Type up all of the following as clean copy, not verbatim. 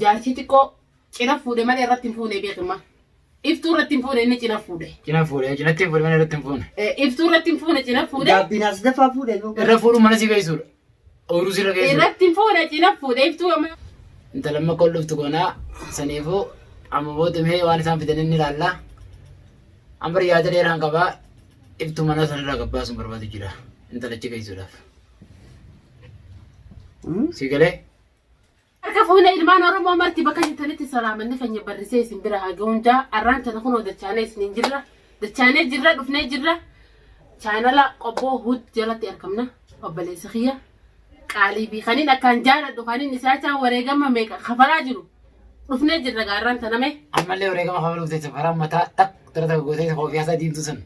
jaartii xiqqoo cina fuudhe malee irratti hin fuune beekama. Iftuu irratti hin fuune inni cina fuudhe. Cina fuudhe malee irratti hin fuune. Iftuu irratti hin fuune cina fuudhe. Gaabbiinaas dafaa fuudhe. Irra fuudhu mana si geessuudha. Ooluu si geessuudha. Irratti hin fuune cina fuudhe iftuu amma. Intalamma kolluftu goonaa saniifuu amma booda mee waan isaan fidan inni ilaallaa. Amma yaada dheeraan qabaa iftuu mana sanarraa gabbaasuun barbaadu jira. Intalachi geessuudhaaf. Si galee? Harka fuune ilmaan Oromoo marti bakka jirtanitti salaamanni keenya barrisee isin bira haa ga'uunjaa arraan kana kunoo dachaanee isin jirra. Dachaanee jirra dhufnee jirra. Chaanala qobboo hut jalatti argamna. Obboleessa kiyya. Qaalii fi kaniin akkaan jaaladhu kaniin isaa chaan wareegama meeqa kafalaa jiru. Dhufnee jirra gaarraan taname. Ammallee wareegama kafaluuf ta'e safaraan mataa dhaq tarata gootee koofiyaasaa diimtuu san.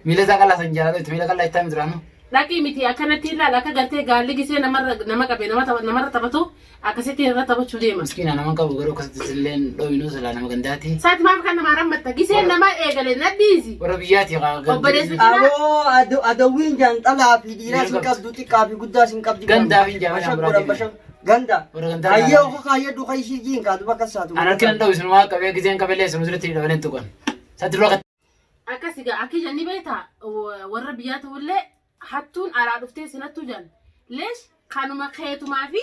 Miila isaa qal'aa san jaalatu miila qal'aa ittaa mituraanu. Dhaqii miti akkanatti ilaala akka gartee gaalli gisee nama qabee namarra taphatu akkasitti irra taphachuu deema. Miskiina nama qabu garuu akkasitti illee dhooyinuu silaa nama gandaati. Saati maaf kan nama rammatta giseen nama eegale nadhiisi. Warra biyyaati Obboleessu Aboo adawwiin jaanxalaa fi dhiiraa sin qabdu xiqqaa fi guddaa sin qabdi. Gandaa fi jaanxalaa. Ganda. Warra gandaa. Ayyee oka kaayyaddu kan ishii jiin kaatu bakka isaatu. An harki nan dha'u isinumaa qabee giseen qabeellee isinu sirriitti dabaleen tuqan. Satti dura akkasigaa akki janni beektaa warra biyyaa ta'ullee hattuun alaa dhuftee sinattuu jan leesh kanuma keetumaa fi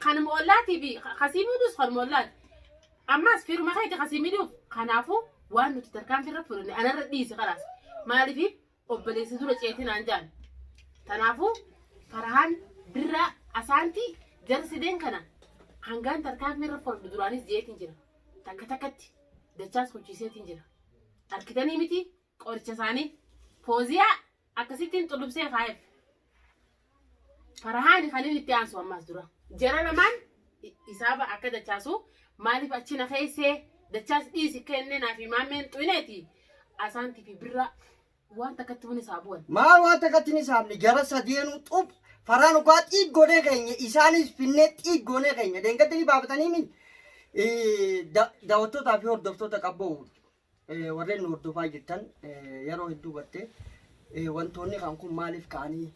kanuma ollaatii fi kasii miidhuus kanuma ollaati ammas firuma keeti kasii miidhuuf kanaafuu waan nuti tarkaanfirra fudhanne anarra dhiisi kalaas maaliif obboleessi dura ceetinaan jaan kanaafuu farahaan birraa asaantii jarsideen kana hangaan tarkaanfirra fudhanne duraanis jeetiin jira takka takkatti dachaas hojjiseetiin jira arkitanii miti qoricha isaanii pooziyaa akkasittiin xullubsee kaa'eef farahaan kaniin itti aansu ammas dura jara lamaan isaaba akka dachaasu maaliif achina keessee dachaas dhiisi kennee naa fi maammeen xuineeti asaantii fi birraa waan takkatti mun isaa bu'an. Maal waan takkatti ni saamni jara sadeenuu xub faraan ugaa xiiggoonee keenya isaanis finnee xiiggoonee keenya deengatti baafatanii min daawwattootaa fi hordoftoota qabboo warreen nu hordofaa jirtan yeroo hedduu gartee wantoonni kan kun maaliif ka'anii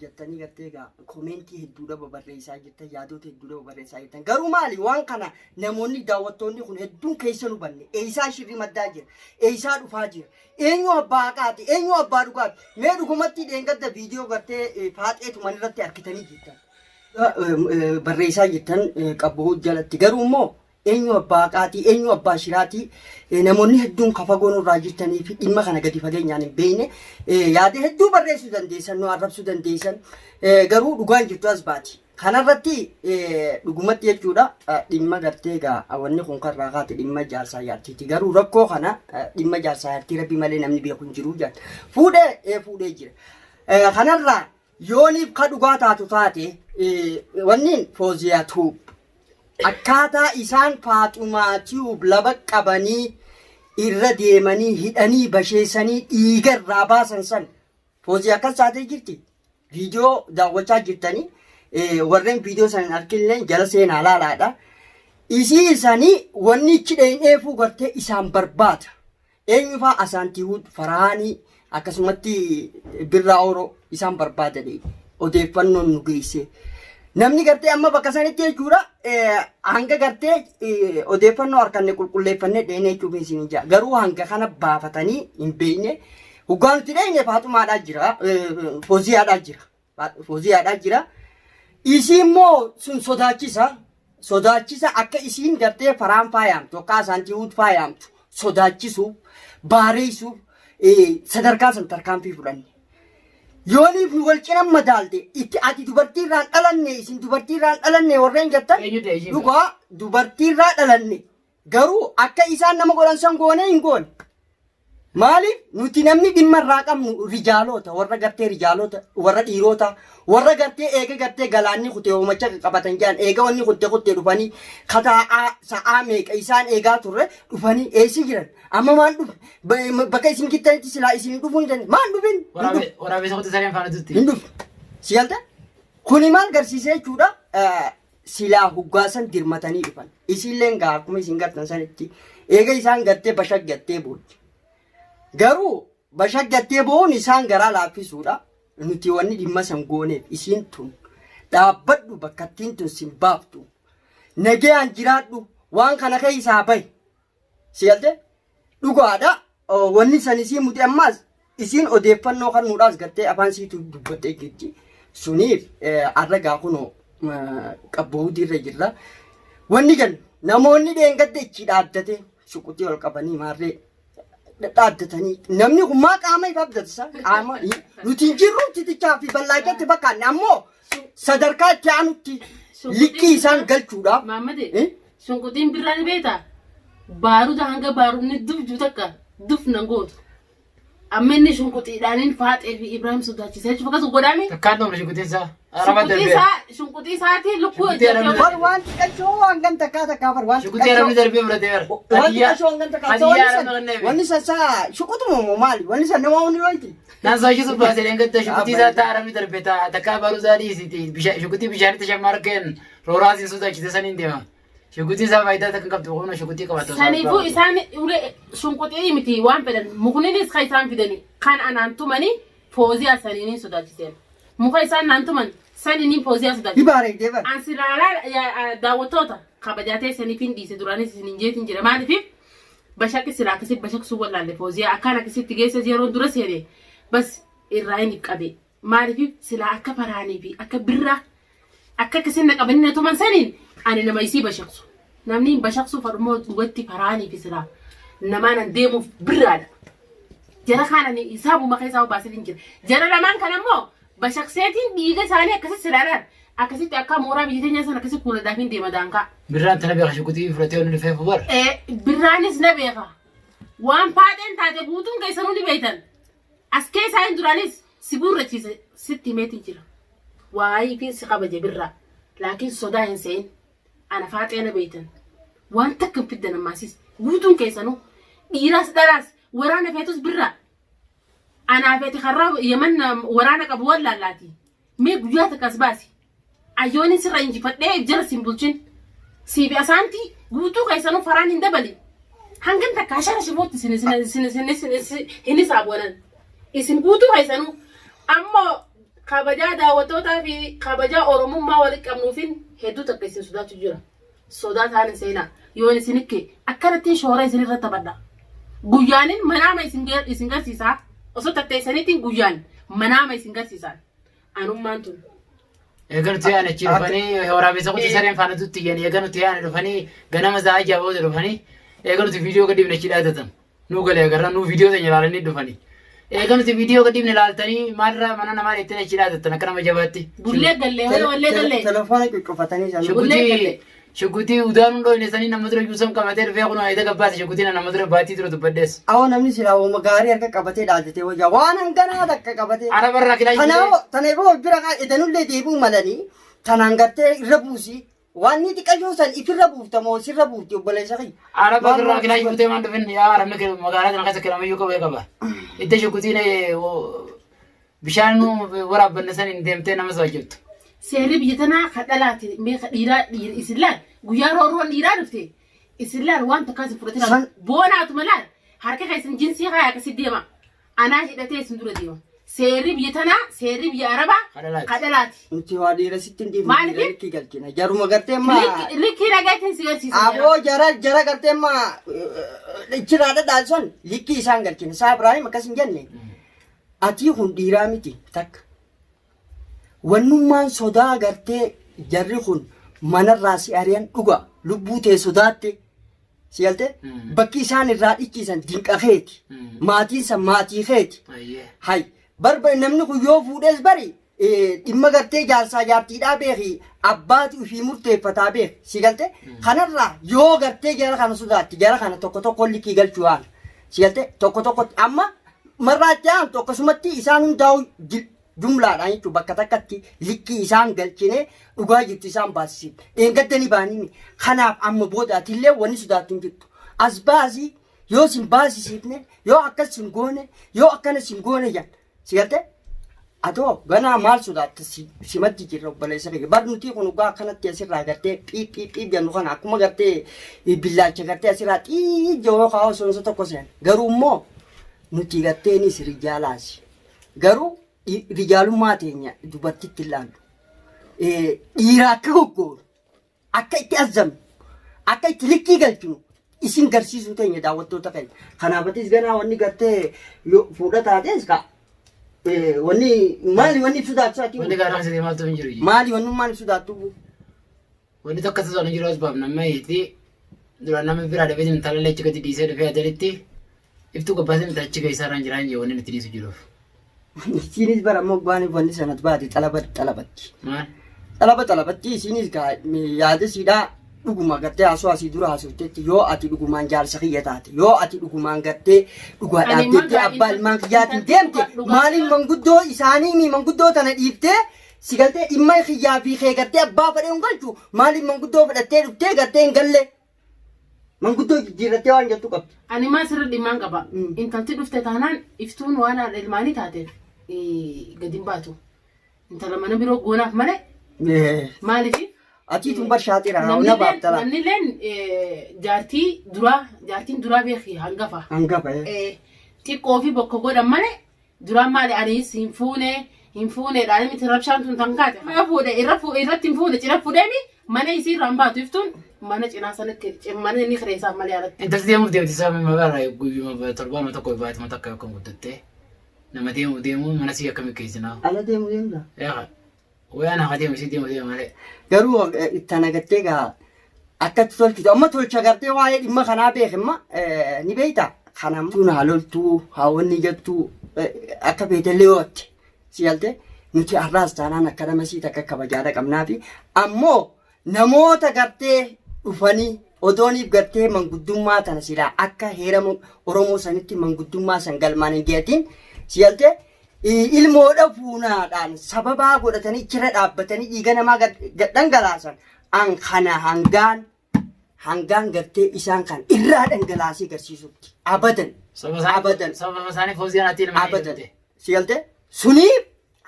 jettanii gartee egaa koomentii hedduudha babarreessaa jirtan yaadota hedduudha babarreessaa jirtan garuu maali waan kana namoonni daawwattoonni kun hedduun keessa nu banne eessaa shirri maddaa jira eessaa dhufaa jira eenyu abbaa haqaati eenyu abbaa dhugaati mee dhugumatti dheengadda viidiyoo gartee faaxeetuman irratti harkitanii jirtan barreessaa jirtan qabboo jalatti garuu immoo eenyu abbaa haqaati eenyu abbaa shiraati namoonni hedduun kafagoon irraa jirtanii fi dhimma kana gadi fageenyaan hin beekne yaada hedduu barreessuu dandeessan nu arrabsuu dandeessan garuu dhugaan jirtu as baati kanarratti dhugumatti jechuudha dhimma gartee egaa wanni kun karraa kaate dhimma jaarsaa yaartiiti garuu rakkoo kana dhimma jaarsaa yaartii rabbi malee namni beeku hin jiru jaan fuudhee jira kanarraa yooniif ka dhugaa taatu taate wanniin fooziyaatu akkaataa isaan faaxumaatiif laba qabanii irra deemanii hidhanii basheessanii dhiiga irraa baasan san foozii akkas taatee jirti viidiyoo daawwachaa jirtanii warreen viidiyoo san arginillee jala seenaa laalaadha isii isanii wanni ichi dheefu gartee isaan barbaada eenyufaa asaantiiwwan farahaanii akkasumatti birraa oroo isaan barbaadanii odeeffannoon nu geesse. Namni gartee amma bakka sanitti jechuudha hanga gartee odeeffannoo harkanne qulqulleeffannee dheenee jechuuf isin jira garuu hanga kana baafatanii hin beekne hoggaan itti dheenye faaxumaadhaa jira fooziyaadhaa jira isii immoo sun sodaachisa akka isiin gartee faraan faayamtu akka asaantiiwwan faayamtu sodaachisuuf baareessuuf sadarkaa san tarkaanfii fudhanne. Yooniif nu wal cina madaalde itti ati dubartiirraan dhalanne isin dubartiirraan dhalanne warreen jettan dhugaa dubartiirraa dhalanne garuu akka isaan nama godhan san goonee hin goone maaliif nuti namni dhimma irraa qabnu rijaalota warra gartee rijaalota warra dhiirota warra gartee eega gartee galaanni kutee oomacha qabatan jedhan eega wanni kuttee dhufanii kataa'aa sa'aa meeqa isaan eegaa turre dhufanii eessi jiran amma maan dhufe bakka isin kittanitti silaa isin dhufuu hin dandeenye maan dhufin waraabessa kutu sareen faana tutti hin dhufe si'alta kuni maal garsiisee jechuudha silaa huggaasan dirmatanii dhufan isinleen gaa akkuma isin gartan sanitti eega isaan gartee bashaggattee booddi garuu bashaggattee bo'uun isaan garaa laaffisuudha nuti wanni dhimma san gooneef isiin tun dhaabbadhu bakkattiin tun sin baaftu nagayaan jiraadhu waan kana keessaa bahi si galte dhugaadha wanni san isii muti ammaas isiin odeeffannoo kan nuudhaas gartee afaan siitu dubbattee jirti suniif arragaa kunoo qabboodii irra jirra wanni gan namoonni dheengadde ichi dhaaddate shuqutii ol qabanii maarree dhaaddatanii namni kun maa qaama ifa abdatisa qaama nuti jirru titichaa fi ballaaqatti bakkaan ammoo sadarkaa itti aanutti likkii isaan galchuudhaaf Maamade shunkutiin birraa ni beektaa baaruuta hanga baaruunni duf takka duf nan gootu amma inni shunqutiidhaaniin Faaxee fi Ibrahim sodaachisee jechuuf akkas godhame. Takkaan dhumna shunqutiinsaa. Arama darbee. Shunqutii isaatiin lukkuu Bar waan xiqqashoo waan gan takkaa bar waan shunqutii aramni darbee biratee bara. waan xiqqashoo waan gan takkaa wanni saa shuqutuma moo maali wanni san nama hundi rooti. Naan sochisu baasee deengatta shunqutii isaa ta'a aramni darbee ta'a takkaa baruu isaa dhiisiti shunqutii bishaanitti shammaar keen rooraasiin sodaachise saniin deema. Shunqutii isaa faayidaa takka qabdu boqonnaa shunqutii qabaatu. Saniifuu isaan shunqutii miti waan fedhan mukniinis kan isaan fidani kan anaan tumani fooziyaa saniiniin sodaachiseen muka isaan naan tuman saniiniin fooziyaa sodaachise. Ibaaree deeban. Ansiraalaa daawwattoota kabajaatee saniifin dhiise duraanis isin jeetiin jira maaliif bashaqi silaa akkasitti bashaqsuu wallaalle fooziyaa akkaan akkasitti geessa yeroo dura seene bas irraa inni qabe maaliif silaa akka faraanii fi akka birraa akka akkasiin naqabanii na tuman saniin ani nama isii bashaqsu. Namni bashaqsuuf harmoo dhugatti faraanii fi silaa namaan deemuuf birraadha. Jara kaanani isaabuma keessaa baasanii jira. Jara lamaan kan ammoo bashaqseetiin dhiiga isaanii akkasitti silaalaan akkasitti akka mooraa biyya teenya sana akkasitti fuuldaafiin deema daankaa. Birraan tana beeka shunqutii fudhatee onni dhufee fubar. Birraanis na beeka. Waan Faaxeen taate guutuun keessanuu ni beektan. As keessaa hin duraanis si gurrachiise sitti himeetiin jira. Waayii fi si kabaje birraa. Laakiin sodaa hin se'in. Ana Faaxee na beektan. Waan takka hin fiddan ammaasis guutuun keessanuu dhiiraas dhalaas waraana feetus birraa. Anaa feeti karraa yaman waraana qabu wallallaati. Mee guyyaa takkas baasi. Ayyoonni sirra injifadhee jara sin bulchin. Siifi asaanti guutuu keessanuu faraan hin dabali. Hangam takka ashara shibootti hin isaabuwanan. Isin guutuu keessanuu ammoo kabajaa daawwattootaa fi kabajaa oromummaa walitti qabnuufin hedduu takka isin sodaachuu jira. Sodaa taane seenaa yoon isin ikke akkanatti shoora isin irra taphadha. Guyyaanin manaama isin garsiisaa osoo tatteessaniitiin guyyaan manaama isin garsiisan. Anummaan tun. Eegalutti yaa'an achi dhufanii waraabessa qotii sareen faana tutti iyyan eegalutti yaa'an dhufanii ganama za'a jaaboote dhufanii eegalutti viidiyoo gadi achi dhaadatan. Nuu galee agarra nuu viidiyoo teenya ilaalanii dhufanii. Eegalutti viidiyoo gadi ilaaltanii maalirraa mana namaa dheettanii achi dhaadatan akka nama jabaatti. Bullee gallee wallee gallee. Telefoona cuccufatanii jiran. Shunqutii udaan hundoo hin eessanii nama dura juusan qabatee dhufee kun ayita gabbaate shunqutiin nama dura baatii ture dubbaddees. Awwa namni silaa uuma gaarii harka qabatee dhaadatee wajjaa waan hanganaa takka qabatee. Ara barraa kilaa Kanaafuu tanaafuu bira idanullee deebi'uu malanii tanaan gartee irra buusii waan ni xiqqashoo san ifirra buuftamoo sirra buufti obboleessa kiyya. Ara barraa kilaa shunqutee maan dhufin yaa aramni magaalaa kana keessa kilamayyuu qabee qaba. Itti shunqutiin bishaan waraabbanne san hin deemtee nama soojjibtu. Seerri biyya tanaa kadhalaati meeqa dhiiraa isillaan guyyaa roorroon dhiiraa dhufte isillaan waan takkaas fudhatee boonaatu malaan harka keessan jinsii haa akkasii deema anaa hidhatee isin dura deema. Seerri biyya tanaa seerri biyya arabaa kadhalaati. Nuti waa dhiira sitti hin deebiin likkii galchina jaruma gartee maa. Likkii dhagaatiin si galchiisa. Aboo jara gartee maa ichiraa dhadhaan son likkii isaan galchina saa Ibraahim akkas hin jenne ati kun dhiiraa miti takka. Wannummaan sodaa gartee jarri kun manarraa si ari'an dhuga lubbuu tee sodaatte si galte bakki isaan irraa dhichiisan dinqa keeti maatiin san maatii keeti hay barba namni kun yoo fuudhees bari dhimma gartee jaarsaa jaartiidhaa beeki abbaati ofii murteeffataa beeki si galte kanarraa yoo gartee jara kana sodaatti jara kana tokko likkii galchuu waan si galte tokko amma marraatti aan tokkosumatti isaan hundaa'u jumlaadhaan jechuun bakka takkatti likkii isaan galchine dhugaa jirtu isaan baasisiin dheengattanii baanii kanaaf amma boodaatillee wanni sodaattu hin jirtu as baasii yoo sin baasisiifne yoo akkas sin goone yoo akkana sin goone jan si galte atoo ganaa maal sodaatta simatti jirra obboleessa kiyya bar nuti kun dhugaa akkanatti asirraa gartee phiip jennu kana akkuma gartee billaacha gartee asirraa xiijja yoo kaa'u sonsa tokko seen garuu immoo nuti garteenis rijaalaasi garuu rijaalummaa teenya dubartitti ilaallu dhiira akka goggooru akka itti azamnu akka itti likkii galchinu isin garsiisuu teenya daawwattoota keenya. Kanaafatis ganaa wanni gartee fuudha taates ka wanni maali wanni ibsu daaksaati. Wanni gaaraa keessatti maaltu hin jiru. Maali wannummaan ibsu daattu. Wanni tokko taasisan jiru as baafna maayiti duraan nama biraa dhabee intala leechi gadi dhiisee dhufee adalitti iftuu gabbaasee intalachi keessaa irraan jiraan jee wanni nutti dhiisu jiruuf. Isinis bara moggaaniif wanni sanat baate xalabatti. Maal? Xalabatti isinis yaada siidhaa dhuguma gartee haasoo asii dura haasoftetti yoo ati dhugumaan jaarsa kiyya taate yoo ati dhugumaan gartee dhugaa dhaabdetti abbaa ilmaan kiyyaatiin deemte maaliin manguddoo isaanii manguddoo tana dhiiftee si galtee dhimma kiyyaa fi kee gartee abbaa fedhee hin galchu maaliin manguddoo fudhattee dhuftee gartee hin galle manguddoo jijjiirrattee waan jettu qabdi. Ani maa sirri dhimmaan qaba. Intalti dhufte taanaan iftuun waan haadha ilmaanii taateef gadi hin baatu. Intala mana biroo goonaaf malee maaliif? Ati tun barshaatira na baatala. Namni leen jaartiin duraa beeki hangafa. Hangafa. Xiqqoo fi bokka godhan malee duraan maali anis hin fuuneedhaan miti rabshaan tun tan kaate. Irratti hin fuune cina fuudheemi mana isii irraan baatu iftuun mana cinaa sanatti mana inni kireessaaf malee alatti. Intalli deemuuf deemti isaa magaalaa guyyuma torbaanuma tokko baatuma takka yookaan guddattee nama deemu mana sii akkami keessinaa. Ala deemudha. Wayaan haa deemu isii deemu malee. Garuu itti nagattee gaa akkatti tolchitu amma tolcha gartee waa'ee dhimma kanaa beekimma ni beekta. Kanam tun haa loltuu haa wanni jettuu akka beetellee ootte si galte nuti har'aas taanaan akka nama sii takka kabajaadha qabnaafi ammoo namoota gartee dhufanii odooniif gartee manguddummaa tana silaa akka heera Oromoo sanitti manguddummaa san galmaan hin geetin si galte ilmoodha fuunaadhaan sababaa godhatanii chira dhaabbatanii dhiiga namaa dhangalaasan an kana hangaan gartee isaan kan irraa dhangalaasee garsiisutti abadan sababa isaanii fooziyaan ati ilma abadan si galte suniif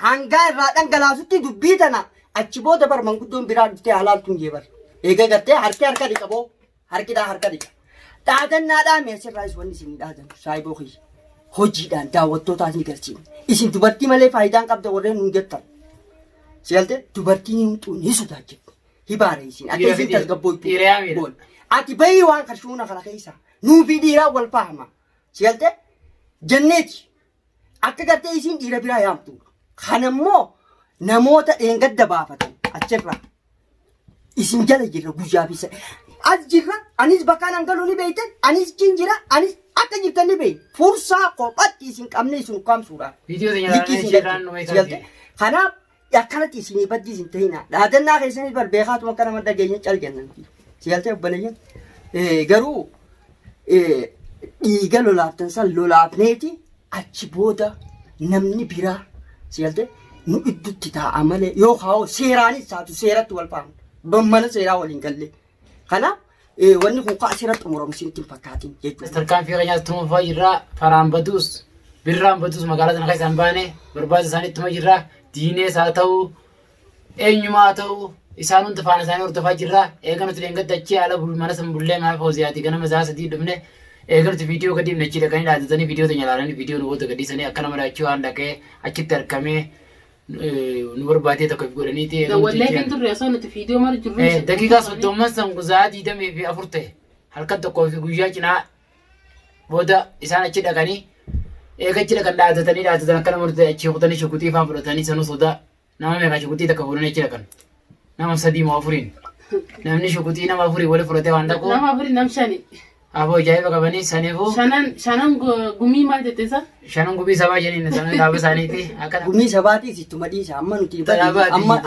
hangaa irraa dhangalaasutti dubbii tana achi booda bar manguddoon biraa dhuftee halaaltuun jeebar eega gartee harka dhiqa boo harkidhaa harka dhiqa dhaadannaadhaa meesirraas wanni isin dhaadan saayiboo kiyya hojiidhaan daawwattootaas ni garsiifne isin dubartii malee faayidaan qabda warreen nuun jettan si galte dubartiin himtuun ni sodaachifte hibaare isin akka isin tasgabbooytu ati bayii waan karshuuna kana keessa nuufi dhiiraa wal fahama si galte janneeti akka gartee isin dhiira biraa yaamtu kanammoo namoota dheengadda baafatan achirraa isin jala jirra guyyaa fi as jirra anis bakkaan hangaluu ni beeytan anis cin jira anis akka jirtan ni beey fursaa qophatti isin qabne isin qaamsuudha. Kanaaf akkanatti isinii baddi isin ta'ina dhaadannaa keessanii barbeekaatuma akka nama dhageenya cal jennan si galtee obboleeyyan garuu dhiiga lolaaftan san lolaafneeti achi booda namni biraa si galtee nu iddutti taa'a malee yookaan seeraanis taatu seeratti wal faamu mana seeraa waliin galle kanaaf wanni kun kaa asirratti xumuramu isinitti hin fakkaatin jechuudha. Tarkaanfii keenyaas tumuufaa jirraa faraan baduus birraan baduus magaalaa sana keessaan baane barbaasa isaaniittuma jirraa diinees haa ta'u eenyumaa haa ta'u isaan hundi faana isaanii hordofaa jirraa eega nuti dheengaddachii haala mana san bullee mana fooziyaati ganama isaa sadii dhufne eega nuti viidiyoo gadi himnachii dhaqanii dhaaddatanii viidiyoo teenya ilaalanii viidiyoo nu booda gadhiisanii akka nama daachii waan dhaqee achitti argamee nu barbaadee tokko godhaniiti. Wallee kan turre osoo nuti viidiyoo mara jirru. Daqiiqaa soddomman san guzaa 24 ta'e halkan tokkoo fi guyyaa cinaa booda isaan achi dhaqanii eega achi dhaqan dhaaddatanii akka nama nuti achi kutanii shukutii faan fudhatanii sanuu sodaa nama meeqa shukutii takka fuudhanii achi dhaqan nama 3 moo 4 namni shukutii nama 4 wali fudhatee waan dhaqu. Nama 4 nam 5. Aboo ajaa'iba qabanii saniifuu. Shanan gumii maal jettee sa? Shanan gumii sabaa jeniin sanan dhaaba isaaniiti. Gumii sabaatiis ittuma dhiisa amma nuti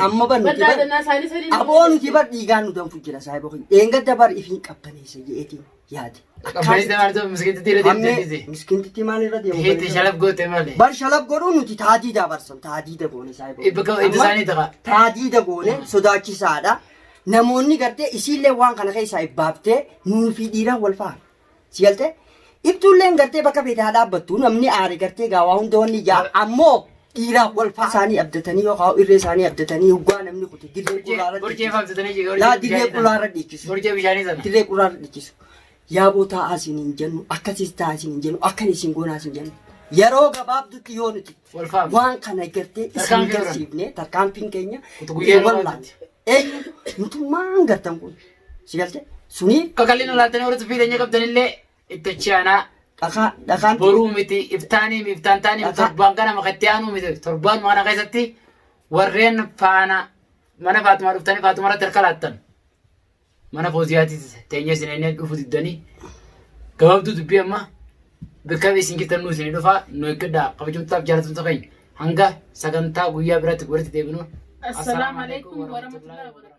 amma bar nuti bar aboo nuti bar dhiigaan nu danfu jira saayiboo kun dheengadda bar ifiin qabbaneessa jeetiin yaade. Qabbaneessa maal ta'u miskiintitti irra deemtee miskiintitti maal irra deemu. Heetti shalaf goote maali? Bar shalaf godhuu nuti taadiida barsan taadiida goone saayiboo. Bakka itti isaanii ta'a. Taadiida goone sodaachisaadha. Namoonni gartee isiillee waan kana keessaa ibbaaftee nuufi dhiiraan wal fa'a. Si galte ibtuulleen gartee bakka beekaa dhaabbattu namni aare gartee gaawaa hunda wanni ijaa ammoo dhiiraan wal fa'a. Isaanii abdatanii yookaan irree isaanii abdatanii huggaa namni kute dirree qulaarra dhiichisu. Borjee bishaanii sana. Dirree qulaarra dhiichisu. Yaaboo taa'aa isin hin jennu akkasis taa'aa isin hin jennu akkan isin goonaa isin jennu. Yeroo gabaabdutti yoo nuti waan kana gartee isin garsiifne tarkaanfiin keenya wallaan. Nutummaan gartan kun si galte Suni Kakallina laaltanii warra fiidanya qabdanillee itti chaanaa. dhakaan Boruu miti iftaan taanii torbaan kana makatti aanuu miti torbaan mana keessatti warreen faana mana Faatumaa dhuftanii Faatumaa irratti harka laattan. Mana Fooziyaatis teenyee isin dhufu diddanii gabaabduu dubbii amma bakka isin jirtan nuu isin dhufaa nu eeggadhaa kabajamtaaf jaalatamtoota keenya hanga sagantaa guyyaa biraatti godhatti deebinu. Assalaamu alaikum warahmatullahi wabarakatuh.